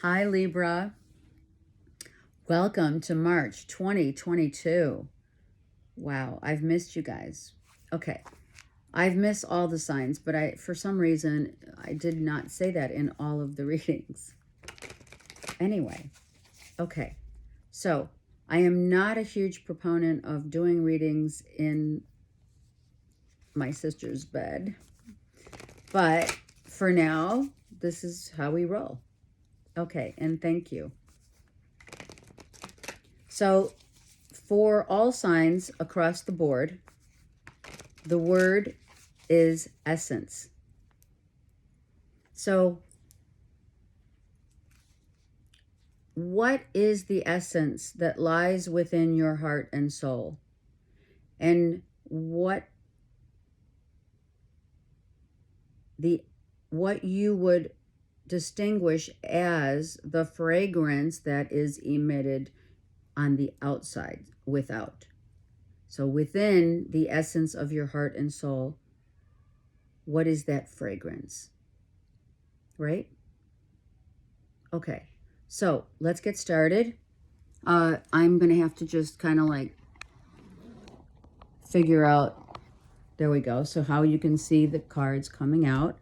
Hi, Libra. Welcome to March 2022. Wow, I've missed you guys. Okay, I've missed all the signs, but for some reason, I did not say that in all of the readings. Anyway, okay, so I am not a huge proponent of doing readings in my sister's bed, but for now, this is how we roll. Okay, and thank you. So, for all signs across the board, the word is essence. So, what is the essence that lies within your heart and soul? And what you would distinguish as the fragrance that is emitted on the outside, without. So within the essence of your heart and soul, what is that fragrance? Right? Okay, so let's get started. I'm going to have to just kind of like figure out, there we go. So how you can see the cards coming out.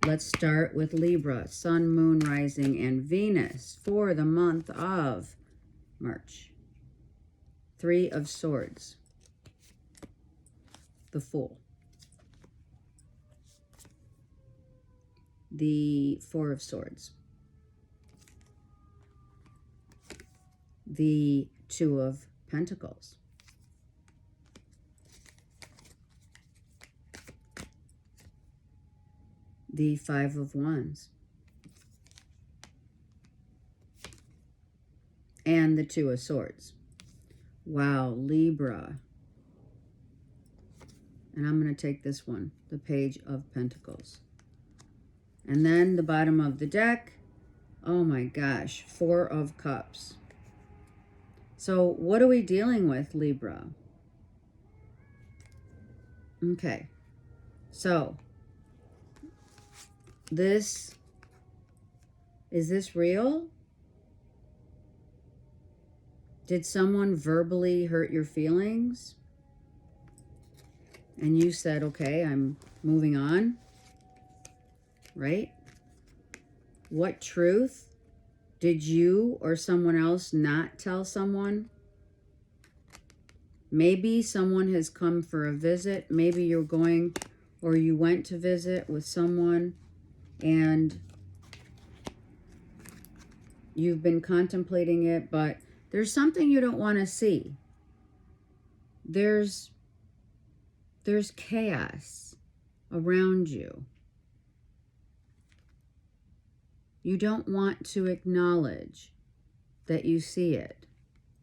Let's start with Libra, Sun, Moon, Rising, and Venus for the month of March. Three of Swords, the Fool, the Four of Swords, the Two of Pentacles, the Five of Wands, and the Two of Swords. Wow, Libra. And I'm going to take this one, the Page of Pentacles. And then the bottom of the deck, oh my gosh, Four of Cups. So what are we dealing with, Libra? Okay, so is this real? Did someone verbally hurt your feelings? And you said, okay, I'm moving on, right? What truth did you or someone else not tell someone? Maybe someone has come for a visit. Maybe you're going or you went to visit with someone and you've been contemplating it, but there's something you don't want to see. There's chaos around you. You don't want to acknowledge that you see it.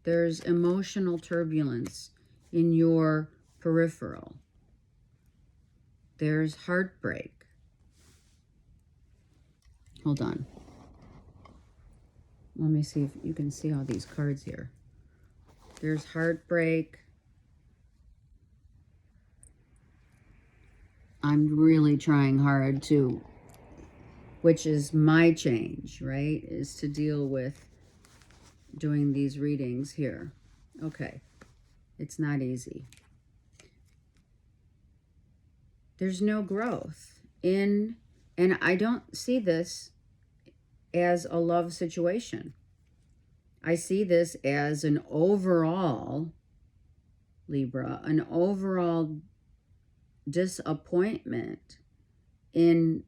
There's emotional turbulence in your peripheral. There's heartbreak. Hold on. Let me see if you can see all these cards here. There's heartbreak. I'm really trying hard to, which is my change, right? Is to deal with doing these readings here. Okay. It's not easy. There's no growth and I don't see this as a love situation. I see this as an overall, Libra, an overall disappointment in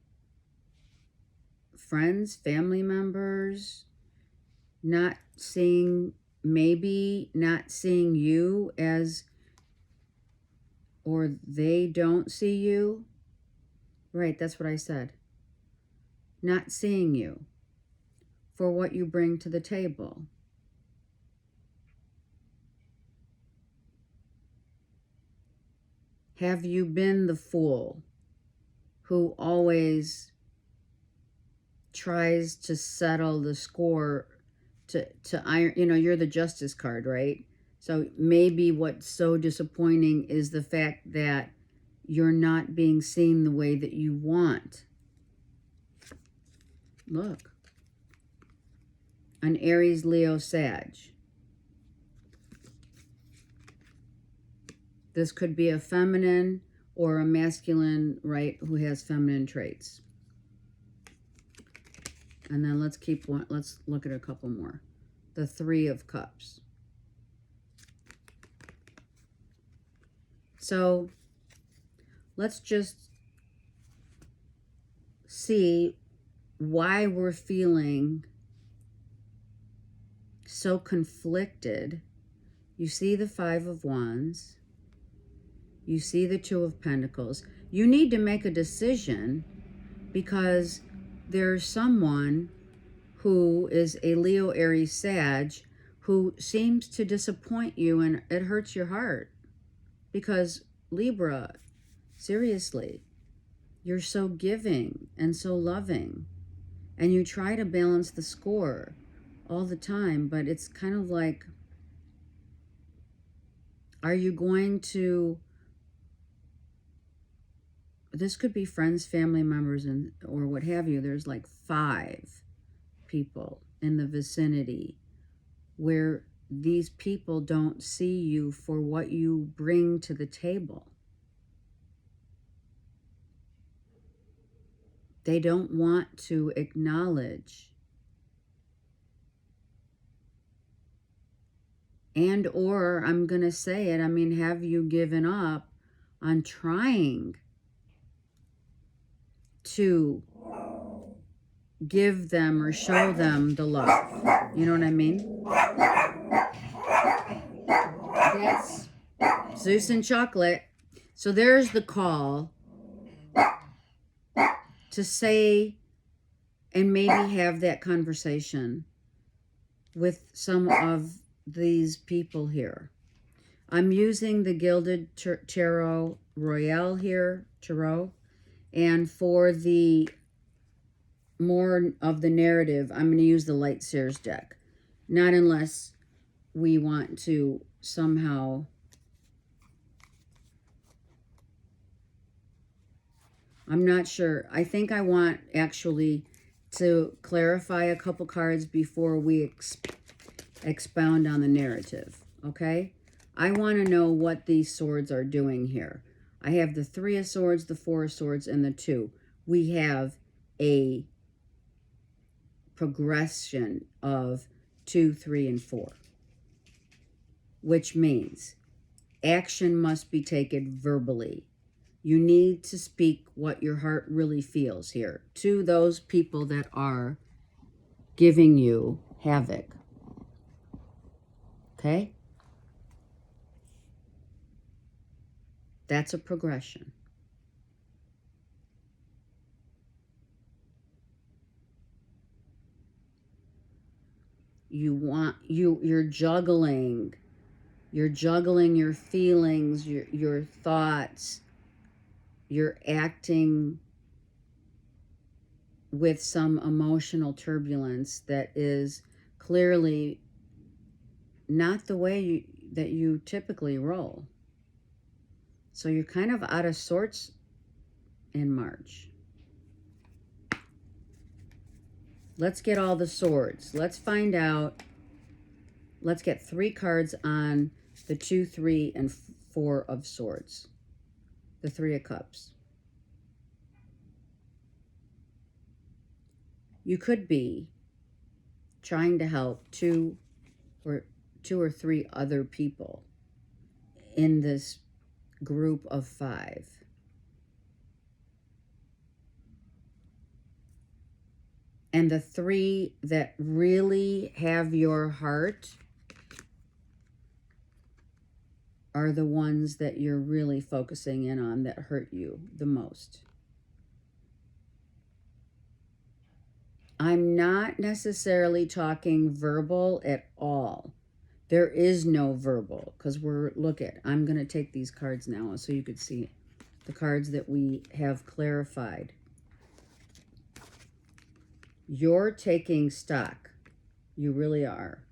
friends, family members, maybe not seeing you as, or they don't see you. Right, that's what I said. Not seeing you for what you bring to the table. Have you been the fool who always tries to settle the score to iron, you're the Justice card, right? So maybe what's so disappointing is the fact that you're not being seen the way that you want. Look. an Aries, Leo, Sag. This could be a feminine or a masculine, right, who has feminine traits. And then let's look at a couple more. The Three of Cups. So let's just see why we're feeling so conflicted. You see the Five of Wands. You see the Two of Pentacles. You need to make a decision because there's someone who is a Leo, Aries, Sag who seems to disappoint you, and it hurts your heart because Libra, seriously, you're so giving and so loving, and you try to balance the score all the time, but it's kind of like, are you going to, this could be friends, family members, and or what have you. There's like 5 people in the vicinity where these people don't see you for what you bring to the table. They don't want to acknowledge and or, I'm going to say it, I mean, have you given up on trying to give them or show them the love? You know what I mean? That's Zeus and chocolate. So there's the call to say and maybe have that conversation with some of these people here. I'm using the Gilded Tarot Royale here, Tarot. And for the more of the narrative, I'm going to use the Light Seers deck. Not unless we want to somehow... I'm not sure. I think I want actually to clarify a couple cards before we expound on the narrative, okay? I want to know what these swords are doing here. I have the 3 of Swords, the 4 of Swords, and the 2. We have a progression of 2, 3, and 4, which means action must be taken verbally. You need to speak what your heart really feels here to those people that are giving you havoc. Okay? That's a progression. You're juggling. You're juggling your feelings, your thoughts. You're acting with some emotional turbulence that is clearly not the way that you typically roll. So you're kind of out of sorts in March. Let's get all the swords. Let's find out. Let's get 3 cards on the 2, 3, and 4 of Swords. The 3 of Cups. You could be trying to help 2 or 3 other people in this group of 5. And the 3 that really have your heart are the ones that you're really focusing in on that hurt you the most. I'm not necessarily talking verbal at all. There is no verbal, because I'm going to take these cards now so you could see the cards that we have clarified. You're taking stock. You really are,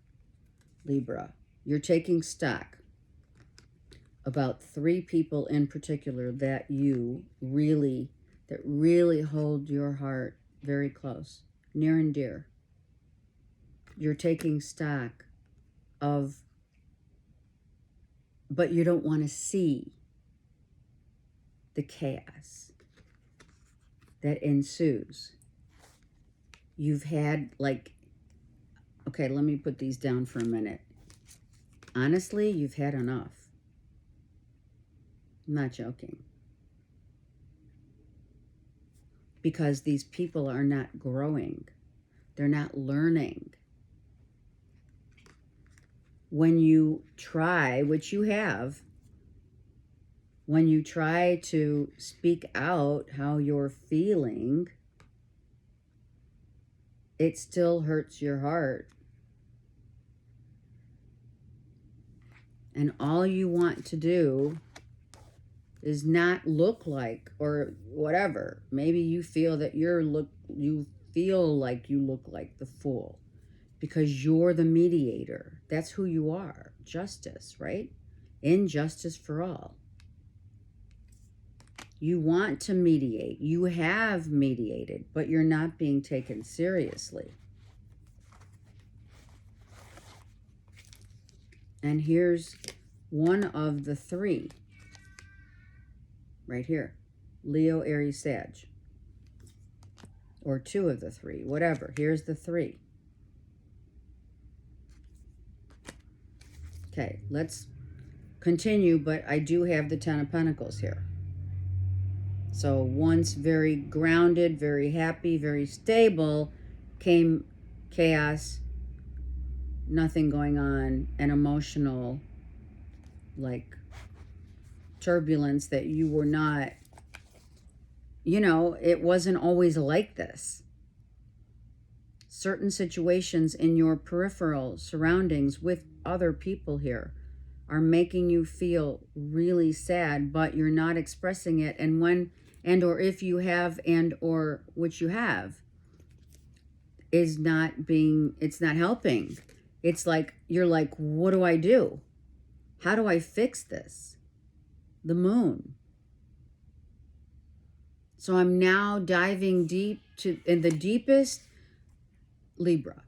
Libra. You're taking stock about 3 people in particular that really hold your heart very close, near and dear. You're taking stock of, but you don't want to see the chaos that ensues. You've had, like, okay, let me put these down for a minute. Honestly, you've had enough. I'm not joking. Because these people are not growing. They're not learning. When you try, which you have, when you try to speak out how you're feeling, it still hurts your heart. And all you want to do is not look like, or whatever. Maybe you feel that you feel like you look like the fool because you're the mediator. That's who you are. Justice, right? Injustice for all. You want to mediate. You have mediated, but you're not being taken seriously. And here's one of the three. Right here. Leo, Aries, Sag. Or two of the three. Whatever. Here's the three. Okay, let's continue, but I do have the Ten of Pentacles here. So once very grounded, very happy, very stable, came chaos, nothing going on, and emotional, like, turbulence that you were not, you know, it wasn't always like this. Certain situations in your peripheral surroundings with other people here are making you feel really sad, but you're not expressing it. And when, and or if you have, and or which you have, is not being, it's not helping. It's like, you're like, what do I do? How do I fix this? The moon. So I'm now diving deep to, in the deepest, Libra.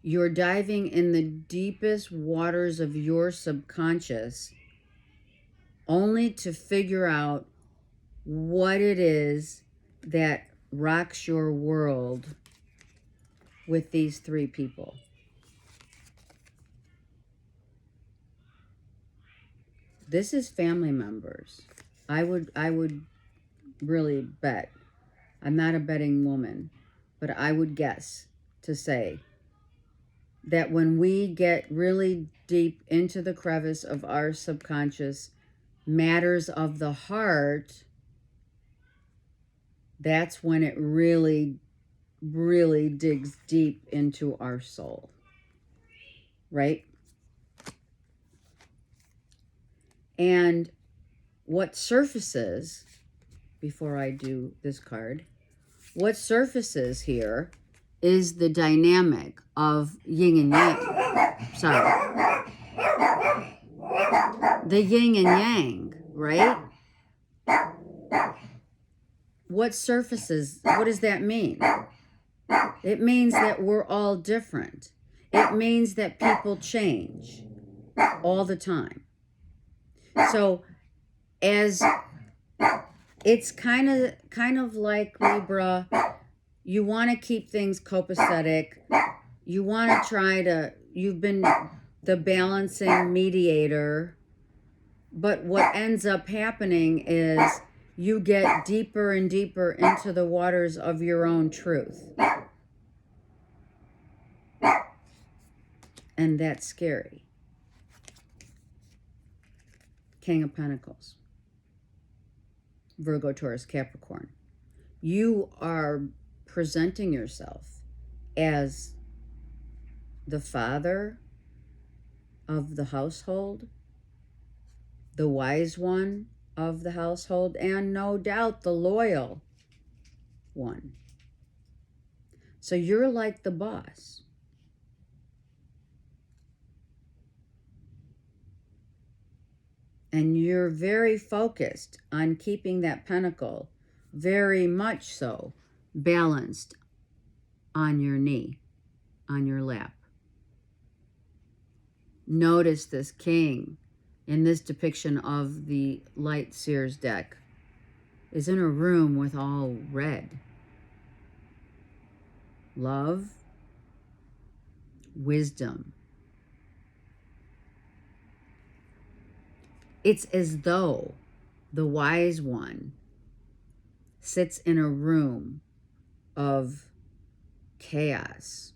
You're diving in the deepest waters of your subconscious only to figure out what it is that rocks your world with these three people. This is family members. I would really bet. I'm not a betting woman, but I would guess to say that when we get really deep into the crevice of our subconscious, matters of the heart, that's when it really, really digs deep into our soul, right? And what surfaces, before I do this card, what surfaces here is the dynamic of yin and yang. Sorry. The yin and yang, right? What surfaces, what does that mean? It means that we're all different. It means that people change all the time. So as it's kind of like Libra, you want to keep things copacetic. You want to try to, you've been the balancing mediator, but what ends up happening is you get deeper and deeper into the waters of your own truth. And that's scary. King of Pentacles. Virgo, Taurus, Capricorn. You are presenting yourself as the father of the household, the wise one of the household, and no doubt the loyal one. So you're like the boss. And you're very focused on keeping that pentacle, very much so, balanced on your knee. on your lap. Notice this king in this depiction of the Light Seers deck is in a room with all red. Love, wisdom. It's as though the wise one sits in a room of chaos.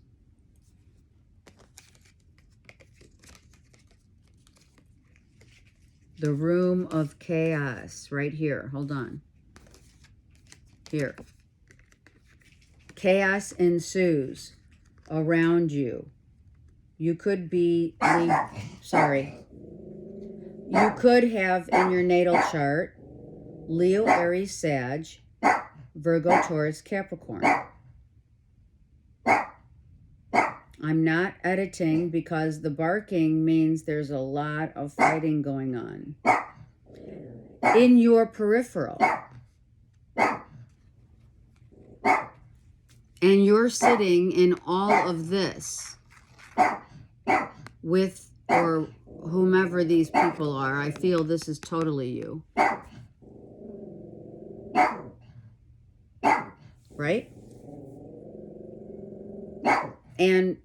The room of chaos, right here. Hold on. Here. Chaos ensues around you. You could be, sorry. You could have in your natal chart Leo, Aries, Sag, Virgo, Taurus, Capricorn. I'm not editing because the barking means there's a lot of fighting going on in your peripheral. And you're sitting in all of this with, or whomever these people are. I feel this is totally you. Right? And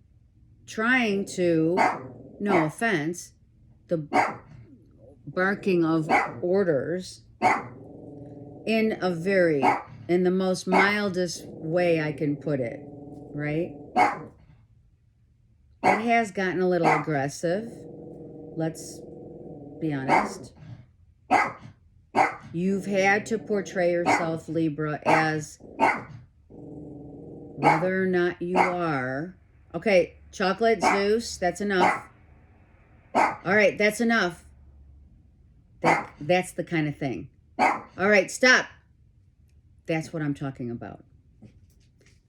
trying to, no offense, the barking of orders in the most mildest way I can put it, right? It has gotten a little aggressive. Let's be honest. You've had to portray yourself, Libra, as whether or not you are. Okay, chocolate, Zeus, that's enough. All right, that's enough. That's the kind of thing. All right, stop. That's what I'm talking about.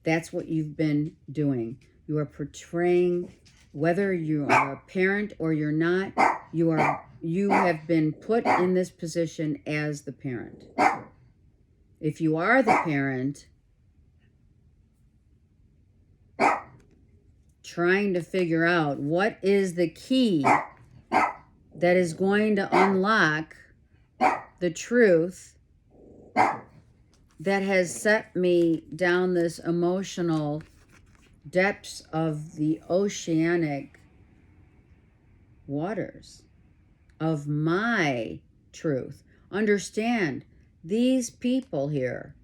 That's what you've been doing. You are portraying, whether you are a parent or you're not, you have been put in this position as the parent. If you are the parent, trying to figure out what is the key that is going to unlock the truth that has set me down this emotional depths of the oceanic waters of my truth. Understand, these people here,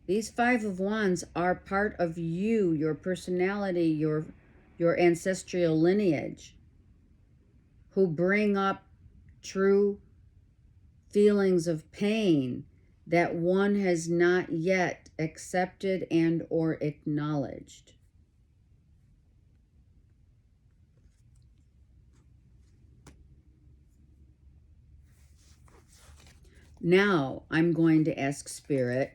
these Five of Wands are part of you, your personality, your ancestral lineage, who bring up true feelings of pain that one has not yet accepted and or acknowledged. Now I'm going to ask Spirit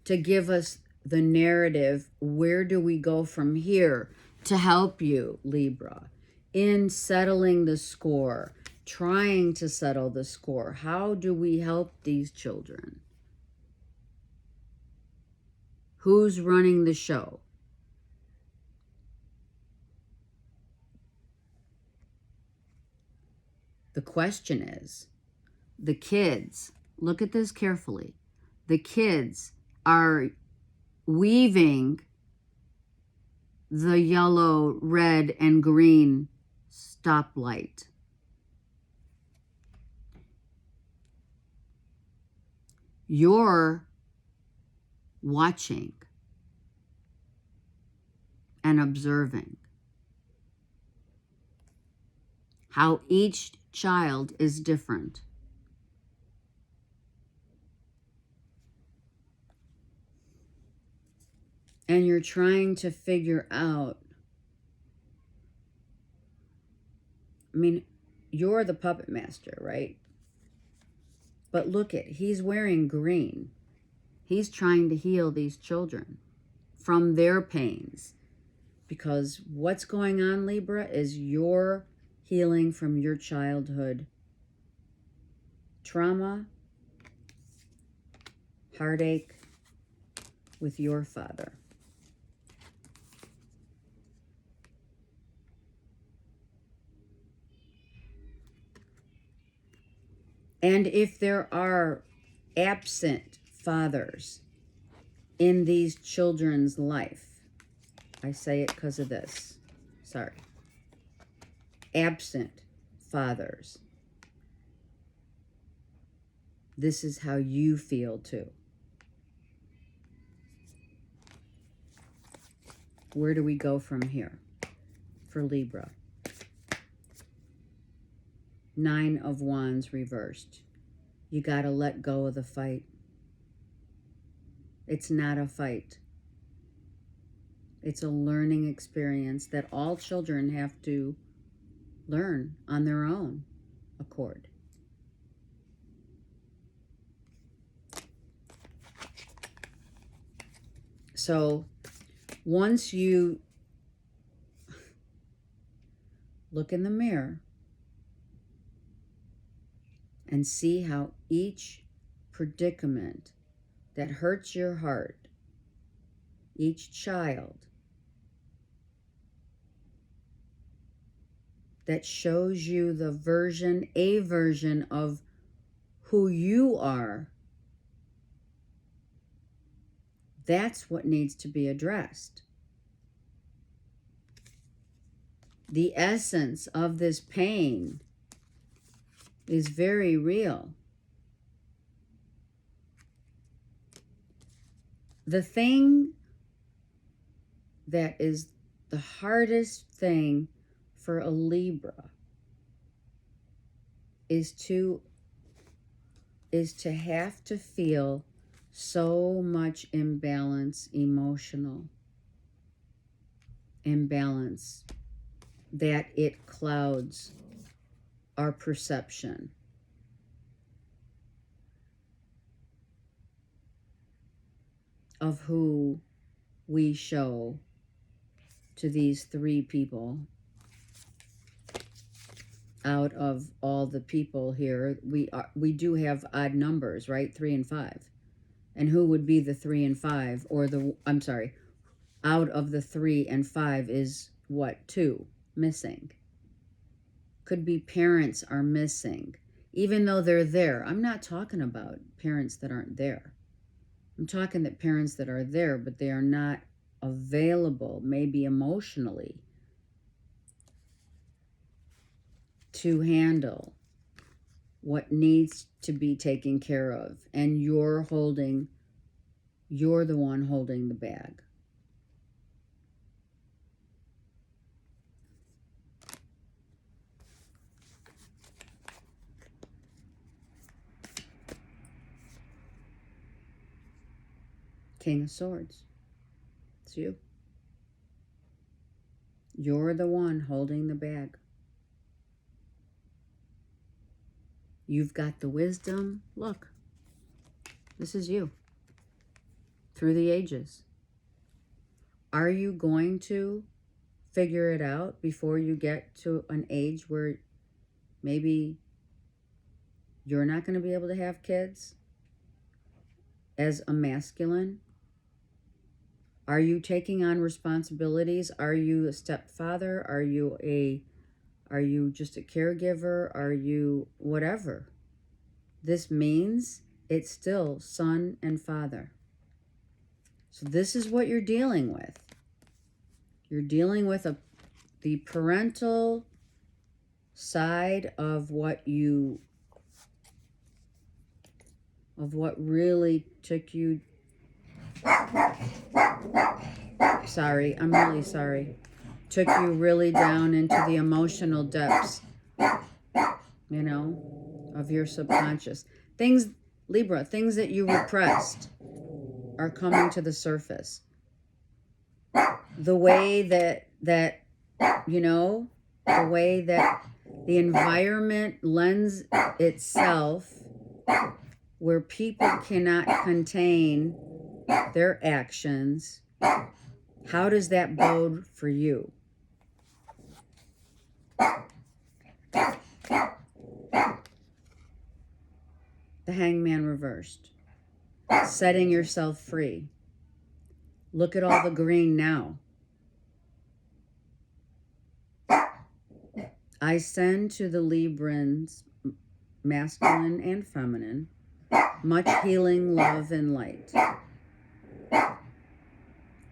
to give us the narrative. Where do we go from here to help you, Libra, in settling the score, trying to settle the score? How do we help these children? Who's running the show? The question is, the kids, look at this carefully. The kids are weaving the yellow, red, and green stoplight. You're watching and observing how each child is different. And you're trying to figure out, I mean, you're the puppet master, right? But look at, he's wearing green. He's trying to heal these children from their pains. Because what's going on, Libra, is you're healing from your childhood trauma, heartache with your father. And if there are absent fathers in these children's life, I say it because of this, sorry, absent fathers, this is how you feel too. Where do we go from here for Libra? 9 of Wands reversed. You got to let go of the fight. It's not a fight. It's a learning experience that all children have to learn on their own accord. So once you look in the mirror and see how each predicament that hurts your heart, each child that shows you a version of who you are, that's what needs to be addressed. The essence of this pain is very real. The thing that is the hardest thing for a Libra is to have to feel so much emotional imbalance, that it clouds our perception. Of who we show to these 3 people. Out of all the people here, we do have odd numbers, right? 3 and 5. And who would be the 3 and 5? Or I'm sorry, out of the 3 and 5 is what? 2 missing. Could be parents are missing, even though they're there. I'm not talking about parents that aren't there. I'm talking that parents that are there, but they are not available, maybe emotionally, to handle what needs to be taken care of. And you're the one holding the bag. King of Swords. It's you. You're the one holding the bag. You've got the wisdom. Look, this is you. Through the ages. Are you going to figure it out before you get to an age where maybe you're not going to be able to have kids as a masculine? Are you taking on responsibilities? Are you a stepfather? Are you just a caregiver? Are you whatever? This means it's still son and father. So this is what you're dealing with. You're dealing with the parental side of what really took you. Sorry, I'm really sorry. Took you really down into the emotional depths, of your subconscious. Things, Libra, things that you repressed are coming to the surface. The way that the way that the environment lends itself, where people cannot contain their actions, how does that bode for you? The Hangman reversed. Setting yourself free. Look at all the green now. I send to the Librans masculine and feminine, much healing, love, and light.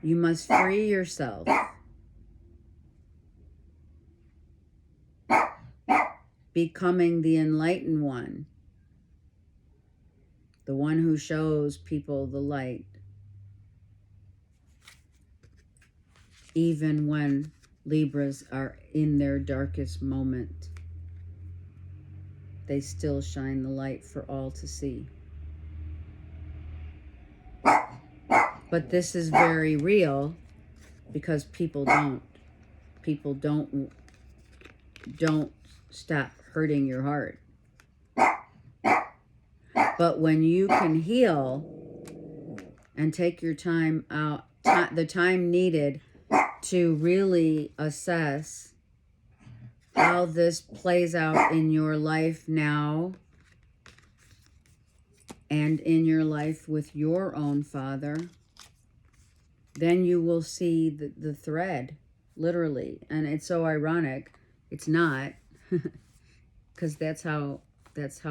You must free yourself. Becoming the enlightened one, the one who shows people the light, even when Libras are in their darkest moment. They still shine the light for all to see. But this is very real because people don't stop hurting your heart. But when you can heal and take your time out, the time needed to really assess how this plays out in your life now and in your life with your own father, then you will see the thread, literally. And it's so ironic. It's not, because that's how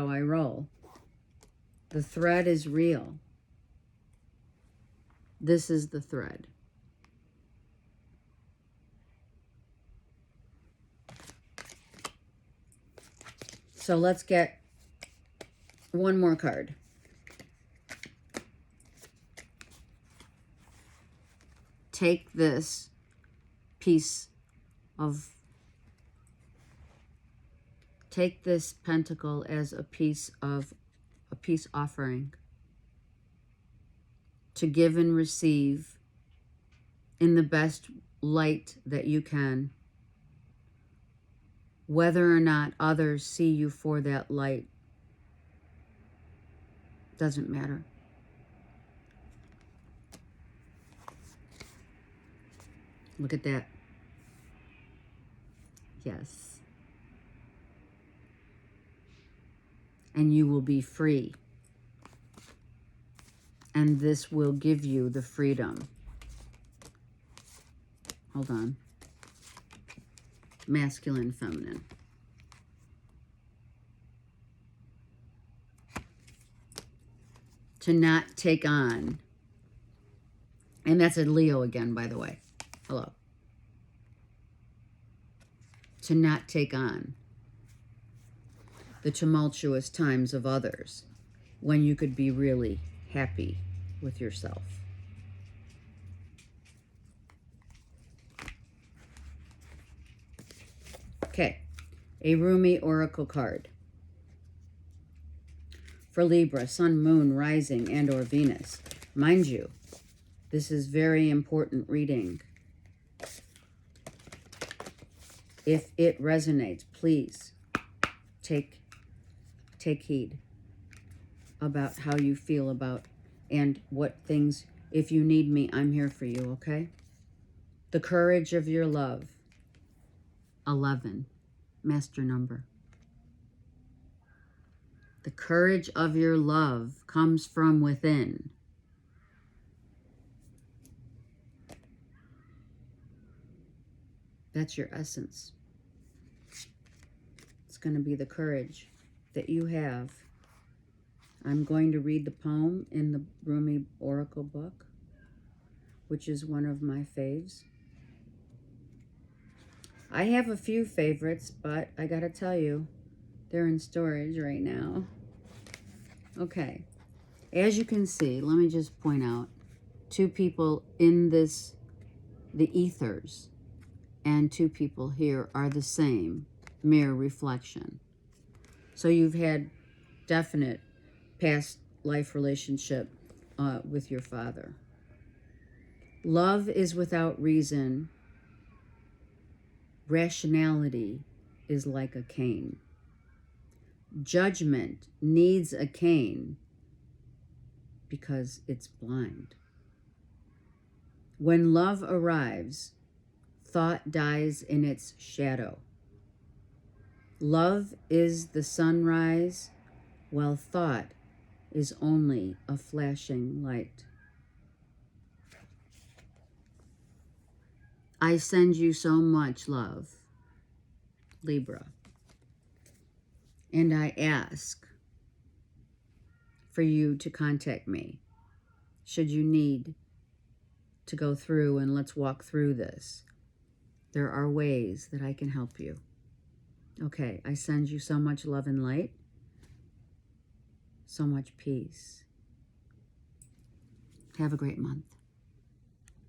I roll. The thread is real. This is the thread. So let's get one more card. Take this take this pentacle as a peace offering to give and receive in the best light that you can. Whether or not others see you for that light doesn't matter. Look at that. Yes. And you will be free. And this will give you the freedom. Hold on. Masculine, feminine. To not take on. And that's a Leo again, by the way. Hello. To not take on the tumultuous times of others when you could be really happy with yourself. Okay, a Rumi Oracle card. For Libra, Sun, Moon, Rising, and or Venus. Mind you, this is very important reading. If it resonates, please take heed about how you feel about and what things, if you need me, I'm here for you, okay? The courage of your love. 11, master number. The courage of your love comes from within. That's your essence. It's going to be the courage that you have. I'm going to read the poem in the Rumi Oracle book, which is one of my faves. I have a few favorites, but I got to tell you, they're in storage right now. Okay. As you can see, let me just point out, two people in the ethers and two people here are the same mirror reflection. So you've had definite past life relationship with your father. Love is without reason. Rationality is like a cane. Judgment needs a cane because it's blind. When love arrives, thought dies in its shadow. Love is the sunrise, while thought is only a flashing light. I send you so much love, Libra. And I ask for you to contact me should you need to go through and let's walk through this. There are ways that I can help you. Okay, I send you so much love and light, so much peace. Have a great month.